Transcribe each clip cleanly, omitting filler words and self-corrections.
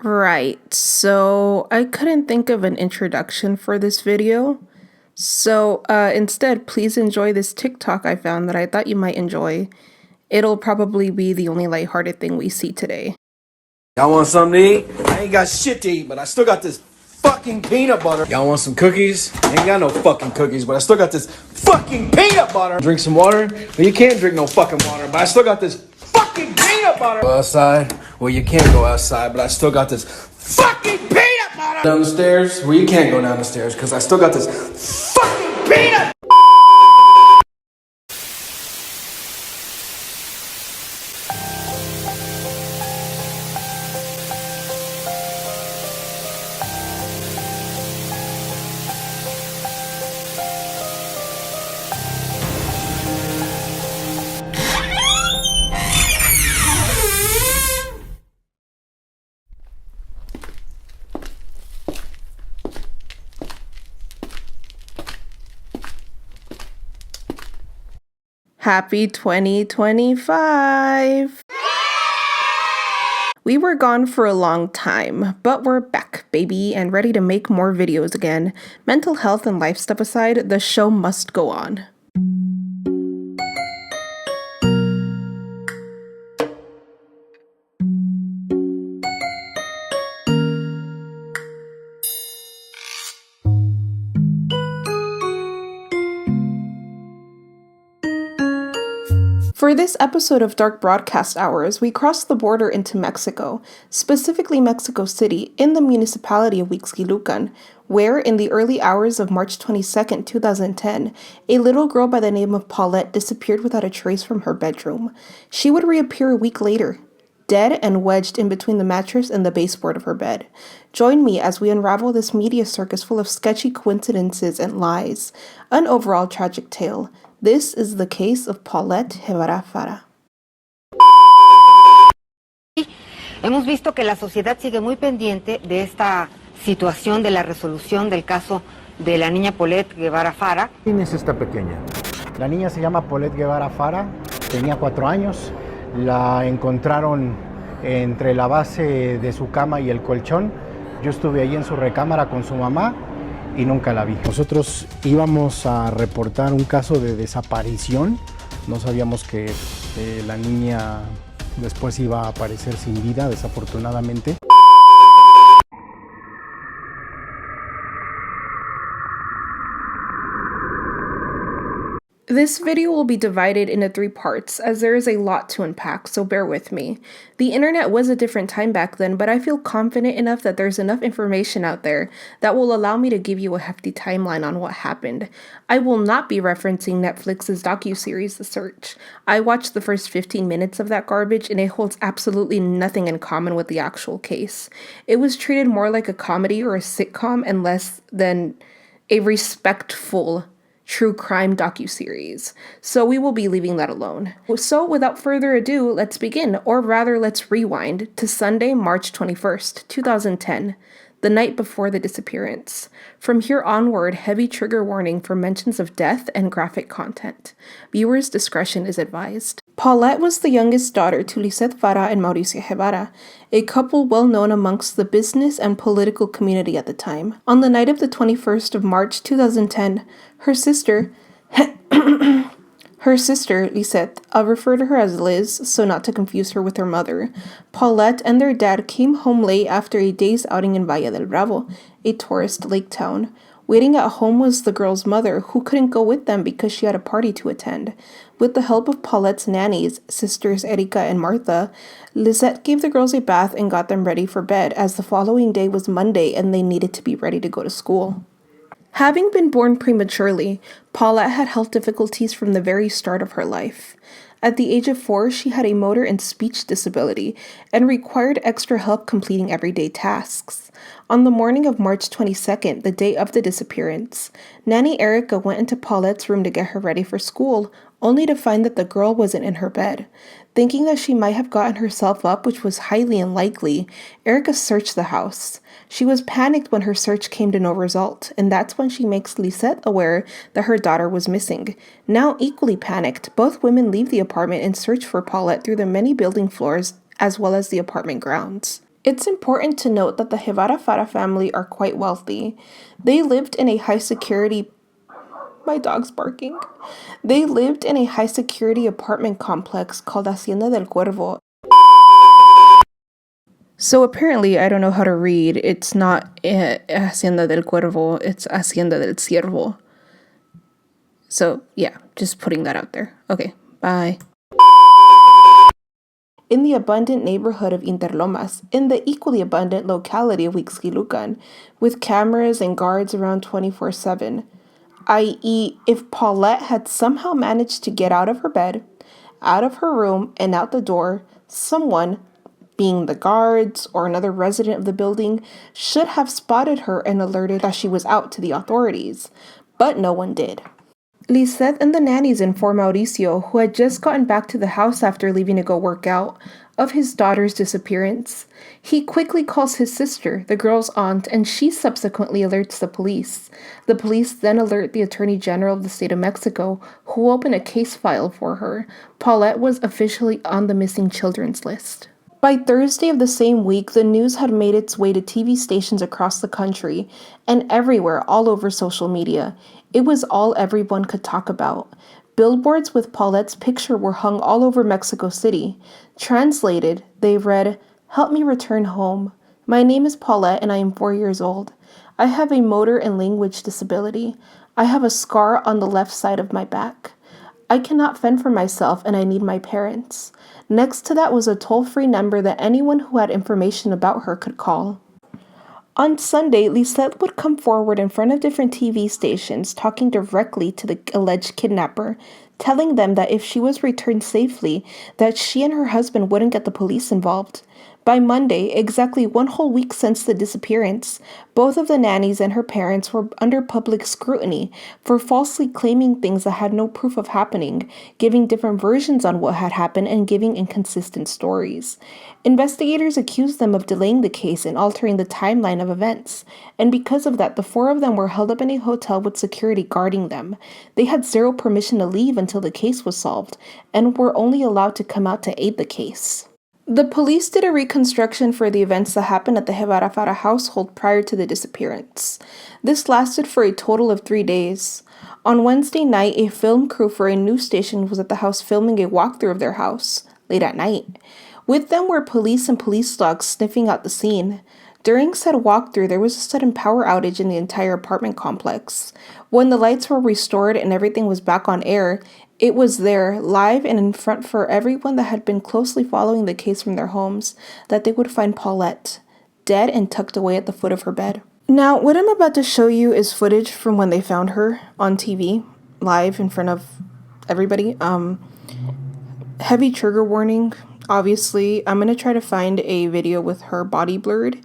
Right, so I couldn't think of an introduction for this video. So instead, please enjoy this TikTok I found that I thought you might enjoy. It'll probably be the only lighthearted thing we see today. Y'all want something to eat? I ain't got shit to eat, but I still got this fucking peanut butter. Y'all want some cookies? I ain't got no fucking cookies, but I still got this fucking peanut butter. Drink some water? Well, you can't drink no fucking water, but I still got this fucking peanut butter. Go outside? Well, you can't go outside, but I still got this fucking peanut butter. Down the stairs? Well, you can't go down the stairs, because I still got this fucking peanut. Happy 2025! We were gone for a long time, but we're back, baby, and ready to make more videos again. Mental health and life stuff aside, the show must go on. For this episode of Dark Broadcast Hours, we crossed the border into Mexico, specifically Mexico City, in the municipality of Huixquilucan, where, in the early hours of March 22, 2010, a little girl by the name of Paulette disappeared without a trace from her bedroom. She would reappear a week later, dead and wedged in between the mattress and the baseboard of her bed. Join me as we unravel this media circus full of sketchy coincidences and lies. An overall tragic tale. This is the case of Paulette Gebara Farah. Hemos visto que la sociedad sigue muy pendiente de esta situación de la resolución del caso de la niña Paulette Gebara Farah. ¿Quién es esta pequeña? La niña se llama Paulette Gebara Farah, tenía 4 años, la encontraron entre la base de su cama y el colchón. Yo estuve ahí en su recámara con su mamá y nunca la vi. Nosotros íbamos a reportar un caso de desaparición, no sabíamos que la niña después iba a aparecer sin vida, desafortunadamente. This video will be divided into 3 parts, as there is a lot to unpack, so bear with me. The internet was a different time back then, but I feel confident enough that there's enough information out there that will allow me to give you a hefty timeline on what happened. I will not be referencing Netflix's docuseries The Search. I watched the first 15 minutes of that garbage, and it holds absolutely nothing in common with the actual case. It was treated more like a comedy or a sitcom and less than a respectful true crime docuseries, so we will be leaving that alone. So without further ado, let's begin, or rather let's rewind to Sunday, March 21st, 2010, the night before the disappearance. From here onward, heavy trigger warning for mentions of death and graphic content. Viewers' discretion is advised. Paulette was the youngest daughter to Lisette Farah and Mauricio Gebara, a couple well known amongst the business and political community at the time. On the night of the 21st of March 2010, her sister, Lisette, I'll refer to her as Liz so not to confuse her with her mother, Paulette and their dad came home late after a day's outing in Valle del Bravo, a tourist lake town. Waiting at home was the girl's mother, who couldn't go with them because she had a party to attend. With the help of Paulette's nannies, sisters Erika and Martha, Lisette gave the girls a bath and got them ready for bed, as the following day was Monday and they needed to be ready to go to school. Having been born prematurely, Paulette had health difficulties from the very start of her life. At the age of 4, she had a motor and speech disability and required extra help completing everyday tasks. On the morning of March 22nd, the day of the disappearance, Nanny Erica went into Paulette's room to get her ready for school, only to find that the girl wasn't in her bed. Thinking that she might have gotten herself up, which was highly unlikely, Erica searched the house. She was panicked when her search came to no result, and that's when she makes Lisette aware that her daughter was missing. Now equally panicked, both women leave the apartment and search for Paulette through the many building floors as well as the apartment grounds. It's important to note that the Gebara Farah family are quite wealthy. They lived in a high security My dog's barking. They lived in a high security apartment complex called Hacienda del Cuervo. So apparently, I don't know how to read. It's not Hacienda del Cuervo, it's Hacienda del Ciervo. So yeah, just putting that out there. Okay, bye. In the abundant neighborhood of Interlomas, in the equally abundant locality of Huixquilucan, with cameras and guards around 24/7, i.e., if Paulette had somehow managed to get out of her bed, out of her room, and out the door, someone, being the guards or another resident of the building, should have spotted her and alerted that she was out to the authorities. But no one did. Lisette and the nannies inform Mauricio, who had just gotten back to the house after leaving to go work out, of his daughter's disappearance. He quickly calls his sister, the girl's aunt, and she subsequently alerts the police. The police then alert the Attorney General of the state of Mexico, who open a case file for her. Paulette was officially on the missing children's list. By Thursday of the same week, the news had made its way to TV stations across the country and everywhere, all over social media. It was all everyone could talk about. Billboards with Paulette's picture were hung all over Mexico City. Translated, they read, "Help me return home. My name is Paulette and I am 4 years old. I have a motor and language disability. I have a scar on the left side of my back. I cannot fend for myself and I need my parents." Next to that was a toll-free number that anyone who had information about her could call. On Sunday, Lisette would come forward in front of different TV stations talking directly to the alleged kidnapper, telling them that if she was returned safely, that she and her husband wouldn't get the police involved. By Monday, exactly 1 whole week since the disappearance, both of the nannies and her parents were under public scrutiny for falsely claiming things that had no proof of happening, giving different versions on what had happened, and giving inconsistent stories. Investigators accused them of delaying the case and altering the timeline of events, and because of that, the 4 of them were held up in a hotel with security guarding them. They had zero permission to leave until the case was solved, and were only allowed to come out to aid the case. The police did a reconstruction for the events that happened at the Gebara Farah household prior to the disappearance. This lasted for a total of 3 days. On Wednesday night, a film crew for a news station was at the house filming a walkthrough of their house, late at night. With them were police and police dogs sniffing out the scene. During said walkthrough, there was a sudden power outage in the entire apartment complex. When the lights were restored and everything was back on air, it was there, live and in front for everyone that had been closely following the case from their homes, that they would find Paulette, dead and tucked away at the foot of her bed. Now, what I'm about to show you is footage from when they found her on TV, live in front of everybody. Heavy trigger warning. Obviously, I'm going to try to find a video with her body blurred,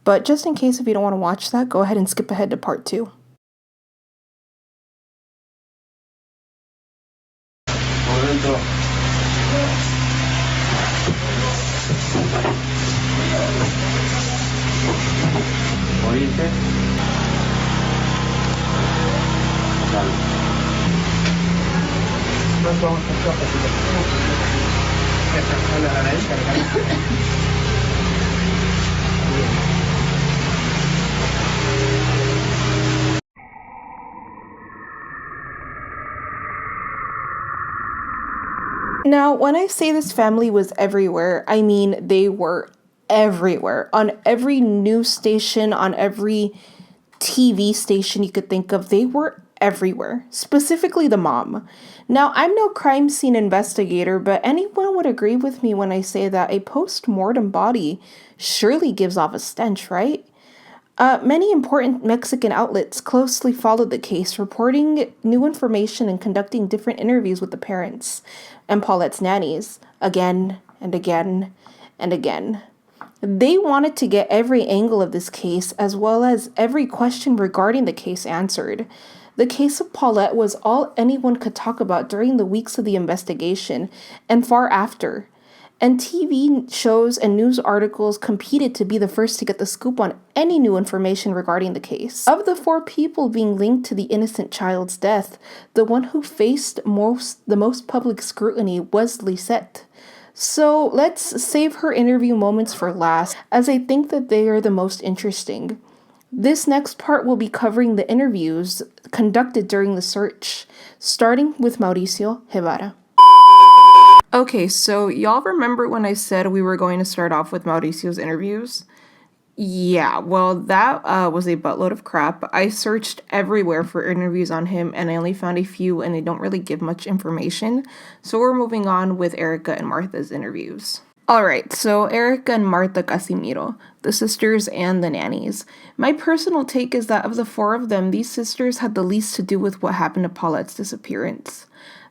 but just in case if you don't want to watch that, go ahead and skip ahead to part 2. Now, when I say this family was everywhere, I mean they were everywhere. On every news station, on every TV station you could think of, they were everywhere, specifically the mom. Now, I'm no crime scene investigator, but anyone would agree with me when I say that a post-mortem body surely gives off a stench, right? Many important Mexican outlets closely followed the case, reporting new information and conducting different interviews with the parents and Paulette's nannies, again and again and again. They wanted to get every angle of this case, as well as every question regarding the case answered. The case of Paulette was all anyone could talk about during the weeks of the investigation and far after. And TV shows and news articles competed to be the first to get the scoop on any new information regarding the case. Of the 4 people being linked to the innocent child's death, the one who faced the most public scrutiny was Lisette. So let's save her interview moments for last, as I think that they are the most interesting. This next part will be covering the interviews conducted during the search, starting with Mauricio Gebara. Okay, so y'all remember when I said we were going to start off with Mauricio's interviews? Yeah, well, that was a buttload of crap. I searched everywhere for interviews on him, and I only found a few, and they don't really give much information. So we're moving on with Erica and Martha's interviews. Alright, so Erica and Martha Casimiro, the sisters and the nannies. My personal take is that of the four of them, these sisters had the least to do with what happened to Paulette's disappearance.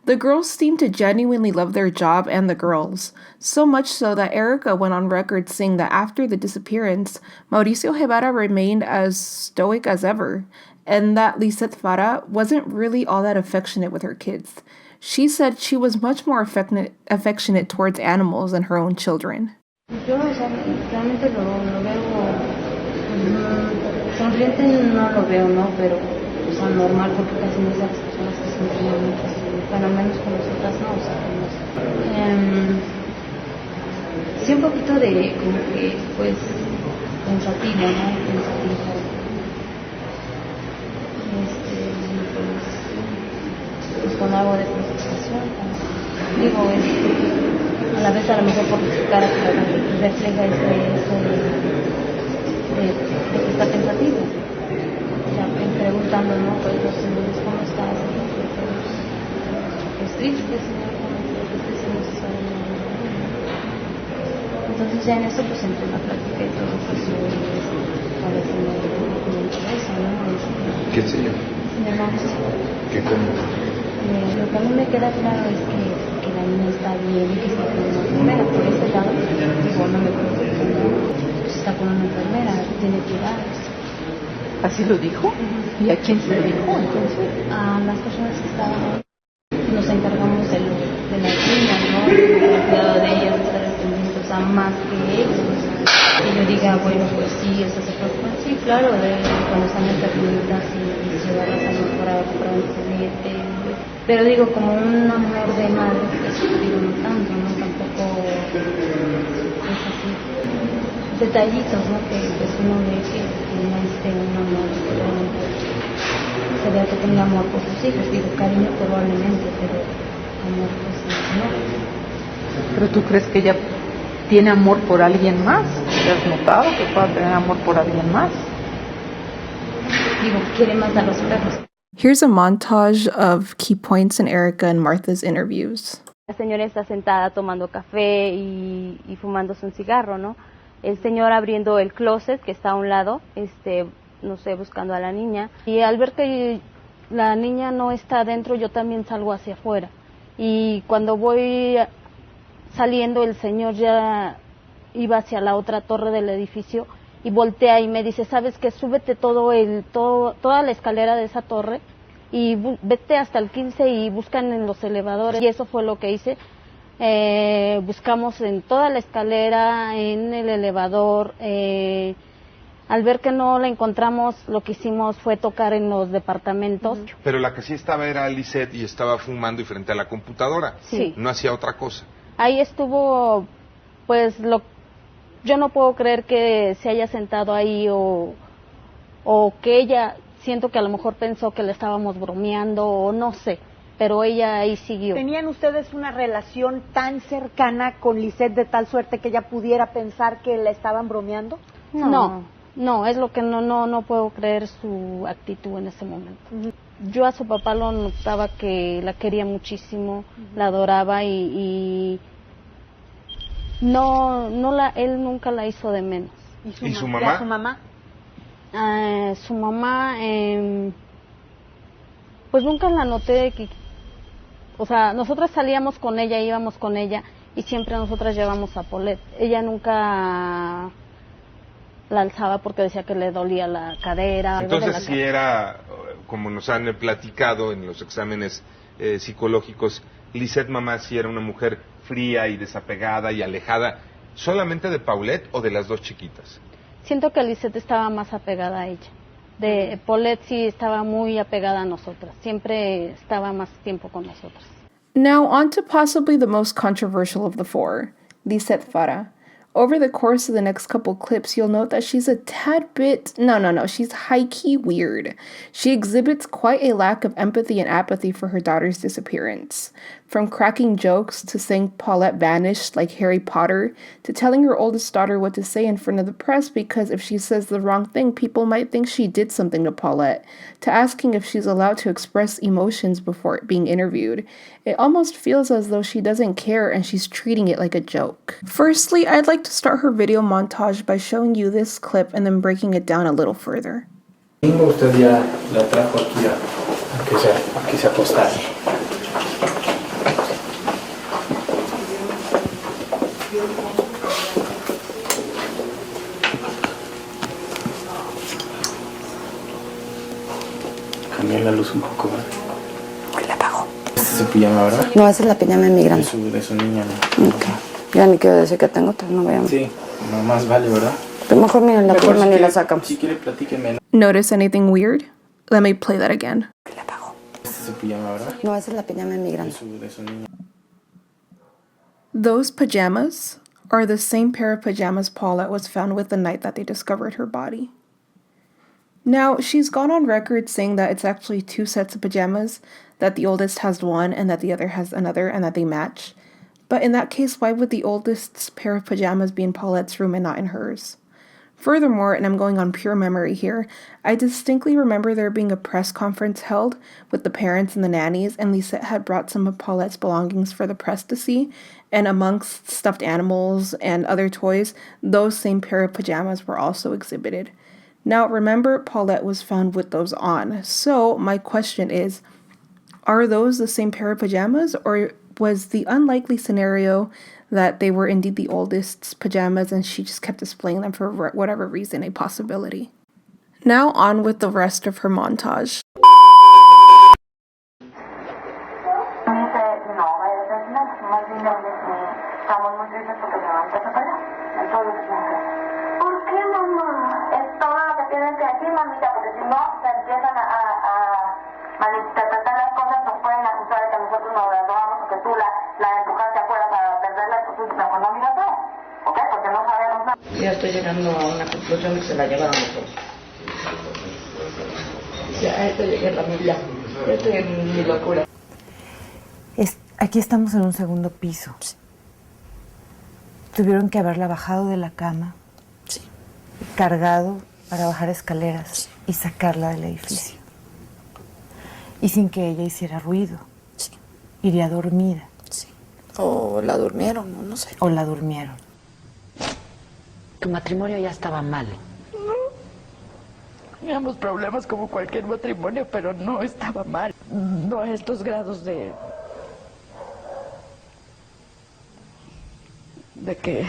The girls seemed to genuinely love their job and the girls, so much so that Erica went on record saying that after the disappearance, Mauricio Gebara remained as stoic as ever, and that Lisette Farah wasn't really all that affectionate with her kids. She said she was much more affectionate towards animals than her own children. Yo, o sea, realmente lo veo sonriente, no lo veo, ¿no? Pero, o sea, normal, porque casi no es de las personas que se entienden mucho, bueno, al menos con nosotras no, o sea, sí un poquito de, como que, pues, pensativo, ¿no? Pensativo. Pues con algo de preocupación. Digo, a la vez a lo mejor por su cara que refleja eso de que está pensativo. O sea, preguntando, ¿no? Pues los señores, ¿cómo estás? Pues triste, señor, entonces ya en eso pues entre la plática y todo, pues yo a veces me interesa, ¿no? ¿Qué señor? Señor Mauricio. ¿Qué cómo? Lo que a mí me queda claro es que la niña está bien y que está con una enfermera. Por ese lado, digo, no me preocupo, pues está con una enfermera, tiene cuidados. ¿Así lo dijo? ¿Y a quién se lo dijo entonces? A las personas que estaban ahí. Nos encargamos de las niñas, ¿no? El cuidado de ellas, de estar pendientes a más que ellos. Que yo diga, bueno, pues sí, eso se preocupa. Sí, claro, cuando están enfermitas y llevarlas a lo mejor a comprar un juguete. Pero digo, como un amor de madre, pues digo, no tanto, ¿no? Tampoco es así. Detallitos, ¿no? Que pues uno ve que no es un amor, realmente se vea que tenía amor por sus hijos. Digo, cariño probablemente, pero amor pues no. ¿Pero tú crees que ella tiene amor por alguien más? ¿Te has notado que pueda tener amor por alguien más? Digo, quiere más a los perros. Here's a montage of key points in Erica and Martha's interviews. La señora está sentada tomando café y fumándose un cigarro, ¿no? El señor abriendo el closet que está a un lado, no sé, buscando a la niña. Y al ver que la niña no está adentro, yo también salgo hacia afuera. Y cuando voy saliendo, el señor ya iba hacia la otra torre del edificio y voltea y me dice, ¿sabes qué? Súbete toda la escalera de esa torre y vete hasta el 15 y buscan en los elevadores. Y eso fue lo que hice. Buscamos en toda la escalera, en el elevador. Al ver que no la encontramos, lo que hicimos fue tocar en los departamentos. Pero la que sí estaba era Lisette y estaba fumando y frente a la computadora. Sí. No hacía otra cosa. Ahí estuvo, pues, yo no puedo creer que se haya sentado ahí o que ella, siento que a lo mejor pensó que le estábamos bromeando o no sé, pero ella ahí siguió. ¿Tenían ustedes una relación tan cercana con Lisette de tal suerte que ella pudiera pensar que la estaban bromeando? No, es lo que no puedo creer su actitud en ese momento. Yo a su papá lo notaba que la quería muchísimo, la adoraba y él nunca la hizo de menos. ¿Y su mamá? ¿Y su mamá? Su mamá, pues nunca la noté o sea, nosotras salíamos con ella, íbamos con ella y siempre nosotras llevamos a Paulette. Ella nunca la alzaba porque decía que le dolía la cadera. Entonces si era, como nos han platicado en los exámenes psicológicos, Lisette mamá sí era una mujer fría y desapegada y alejada, ¿solamente de Paulette o de las dos chiquitas? Siento que Lisette estaba más apegada a ella. Paulette sí estaba muy apegada a nosotras, siempre estaba más tiempo con nosotras. Now on to possibly the most controversial of the four, Lisette Farah. Over the course of the next couple clips, you'll note that she's a tad bit, she's high-key weird. She exhibits quite a lack of empathy and apathy for her daughter's disappearance. From cracking jokes to saying Paulette vanished like Harry Potter, to telling her oldest daughter what to say in front of the press because if she says the wrong thing, people might think she did something to Paulette, to asking if she's allowed to express emotions before being interviewed. It almost feels as though she doesn't care and she's treating it like a joke. Firstly, I'd like to start her video montage by showing you this clip and then breaking it down a little further. Usted ya la trajo aquí se acostara. Cambié la luz un poco, ¿verdad? La apagó. ¿Este es su pijama, verdad? No, esa es la pijama de mi grande. De su niña, ¿no? Ok. Ya ni quiero decir que tengo otra, no veamos. Sí, no más vale, ¿verdad? Pero mejor miren la pijama ni la sacamos. Si quiere, platíqueme. Notice anything weird? Let me play that again. La apagó. ¿Este es su pijama, verdad? No, esa es la pijama de mi grande. De su niña. Those pajamas are the same pair of pajamas Paulette was found with the night that they discovered her body. Now, she's gone on record saying that it's actually two sets of pajamas, that the oldest has one and that the other has another and that they match. But in that case, why would the oldest's pair of pajamas be in Paulette's room and not in hers? Furthermore, and I'm going on pure memory here, I distinctly remember there being a press conference held with the parents and the nannies, and Lisette had brought some of Paulette's belongings for the press to see, and amongst stuffed animals and other toys, those same pair of pajamas were also exhibited. Now, remember, Paulette was found with those on, so my question is, are those the same pair of pajamas, or was the unlikely scenario that they were indeed the oldest's pajamas and she just kept displaying them for whatever reason a possibility? Now on with the rest of her montage. Ya estoy llegando a una conclusión que se la llevaron los dos. Ya esto llegué a la milla. Ya estoy en mi locura. Aquí estamos en un segundo piso. Sí. Tuvieron que haberla bajado de la cama, sí, cargado para bajar escaleras, sí, y sacarla del edificio. Sí. Y sin que ella hiciera ruido. Sí. Iría dormida. Sí. O la durmieron, no sé. O la durmieron. Tu matrimonio ya estaba mal. No. Teníamos problemas como cualquier matrimonio, pero no estaba mal. No a estos grados de que,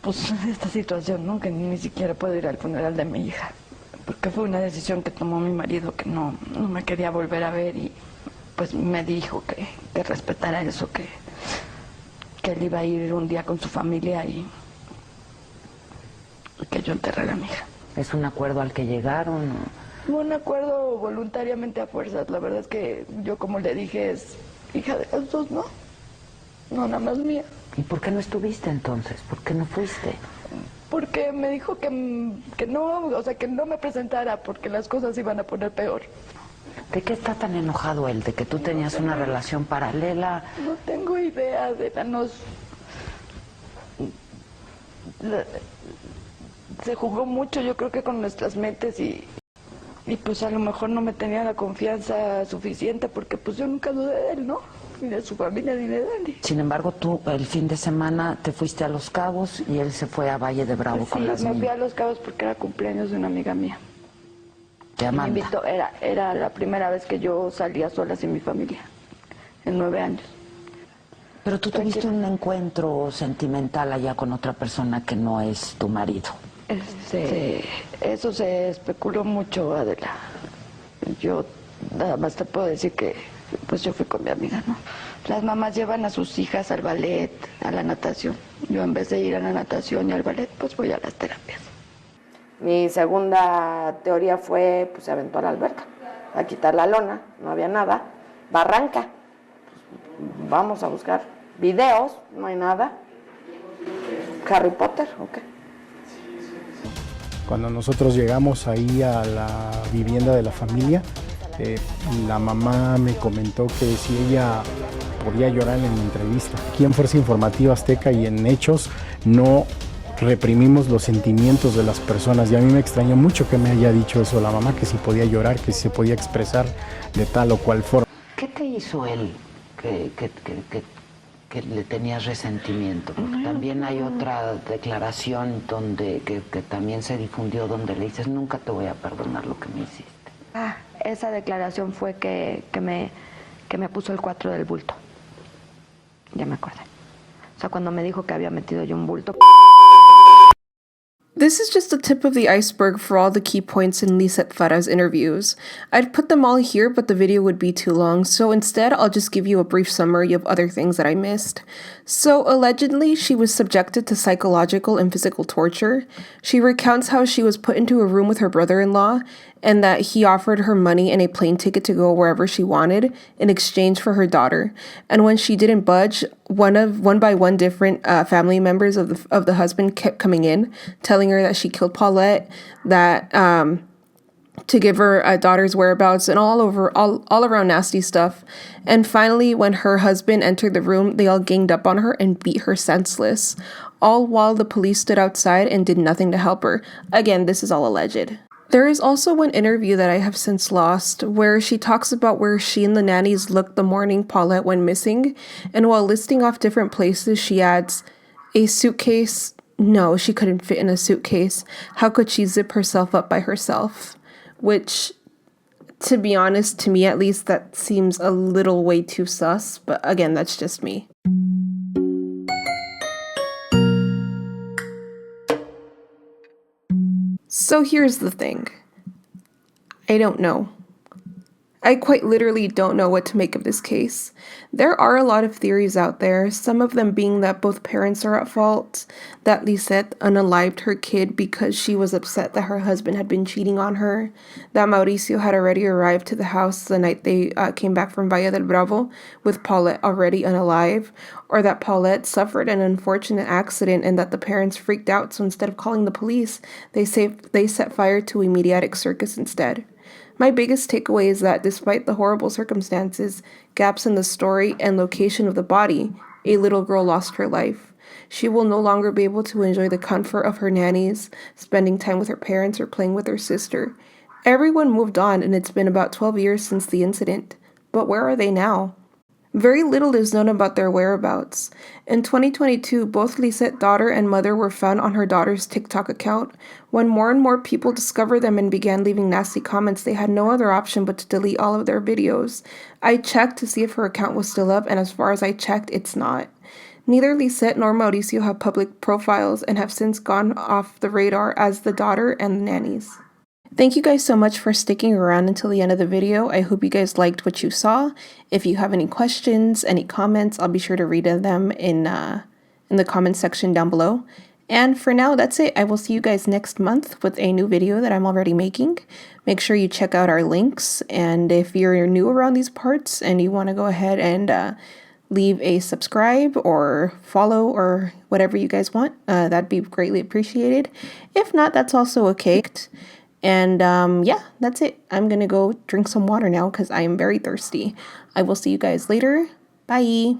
pues, esta situación, ¿no? Que ni siquiera puedo ir al funeral de mi hija. Porque fue una decisión que tomó mi marido, que no me quería volver a ver y pues me dijo que respetara eso, que él iba a ir un día con su familia y que yo enterrara a mi hija. ¿Es un acuerdo al que llegaron? Un acuerdo voluntariamente a fuerzas. La verdad es que yo, como le dije, es hija de los dos, ¿no? No, nada más mía. ¿Y por qué no estuviste entonces? ¿Por qué no fuiste? Porque me dijo que no, o sea, que no me presentara porque las cosas iban a poner peor. ¿De qué está tan enojado él? ¿De que tú tenías una relación paralela? No tengo idea, se jugó mucho, yo creo que con nuestras mentes y pues a lo mejor no me tenía la confianza suficiente porque pues yo nunca dudé de él, ¿no? Ni de su familia, ni de nadie. Sin embargo, tú el fin de semana te fuiste a Los Cabos y él se fue a Valle de Bravo pues con sí, las niñas. Me fui a Los Cabos porque era cumpleaños de una amiga mía. ¿Te Amanda? Me invitó, era la primera vez que yo salía sola sin mi familia, en 9 años. Pero tú tuviste un encuentro sentimental allá con otra persona que no es tu marido. Eso se especuló mucho, Adela. Yo nada más te puedo decir que pues yo fui con mi amiga, ¿no? Las mamás llevan a sus hijas al ballet, a la natación. Yo en vez de ir a la natación y al ballet, pues voy a las terapias. Mi segunda teoría fue, pues se aventó a la alberca, a quitar la lona, no había nada, Barranca. Vamos a buscar videos, no hay nada. Harry Potter, ok. Cuando nosotros llegamos ahí a la vivienda de la familia, la mamá me comentó que si ella podía llorar en la entrevista. Aquí en Fuerza Informativa Azteca y en Hechos no reprimimos los sentimientos de las personas, y a mí me extrañó mucho que me haya dicho eso la mamá, que si podía llorar, que si se podía expresar de tal o cual forma. ¿Qué te hizo él que le tenías resentimiento? Porque también hay otra declaración que también se difundió donde le dices, nunca te voy a perdonar lo que me hiciste. Esa declaración fue que me puso el 4 del bulto. Ya me acordé. O sea, cuando me dijo que había metido yo un bulto. This is just the tip of the iceberg for all the key points in Lisette Farah's interviews. I'd put them all here, but the video would be too long, so instead I'll just give you a brief summary of other things that I missed. So, allegedly, she was subjected to psychological and physical torture. She recounts how she was put into a room with her brother-in-law, and that he offered her money and a plane ticket to go wherever she wanted in exchange for her daughter. And when she didn't budge, one by one different family members of the husband kept coming in, telling her that she killed Paulette, that to give her daughter's whereabouts, and all around nasty stuff. And finally, when her husband entered the room, they all ganged up on her and beat her senseless, all while the police stood outside and did nothing to help her. Again, this is all alleged. There is also one interview that I have since lost where she talks about where she and the nannies looked the morning Paulette went missing, and while listing off different places, she adds, a suitcase. No, she couldn't fit in a suitcase. How could she zip herself up by herself? Which, to be honest, to me at least, that seems a little way too sus, but again, that's just me. So here's the thing. I don't know. I quite literally don't know what to make of this case. There are a lot of theories out there, some of them being that both parents are at fault, that Lisette unalived her kid because she was upset that her husband had been cheating on her, that Mauricio had already arrived to the house the night they came back from Valle del Bravo with Paulette already unalive, or that Paulette suffered an unfortunate accident and that the parents freaked out, so instead of calling the police, they set fire to a mediatic circus instead. My biggest takeaway is that despite the horrible circumstances, gaps in the story, and location of the body, a little girl lost her life. She will no longer be able to enjoy the comfort of her nannies, spending time with her parents, or playing with her sister. Everyone moved on, and it's been about 12 years since the incident. But where are they now? Very little is known about their whereabouts. In 2022, both Lisette's daughter and mother were found on her daughter's TikTok account. When more and more people discovered them and began leaving nasty comments, they had no other option but to delete all of their videos. I checked to see if her account was still up, and as far as I checked, it's not. Neither Lisette nor Mauricio have public profiles and have since gone off the radar as the daughter and the nannies. Thank you guys so much for sticking around until the end of the video. I hope you guys liked what you saw. If you have any questions, any comments, I'll be sure to read them in the comment section down below. And for now, that's it. I will see you guys next month with a new video that I'm already making. Make sure you check out our links. And if you're new around these parts and you want to go ahead and leave a subscribe or follow or whatever you guys want, that'd be greatly appreciated. If not, that's also okay. And yeah, that's it. I'm gonna go drink some water now because I am very thirsty. I will see you guys later. Bye.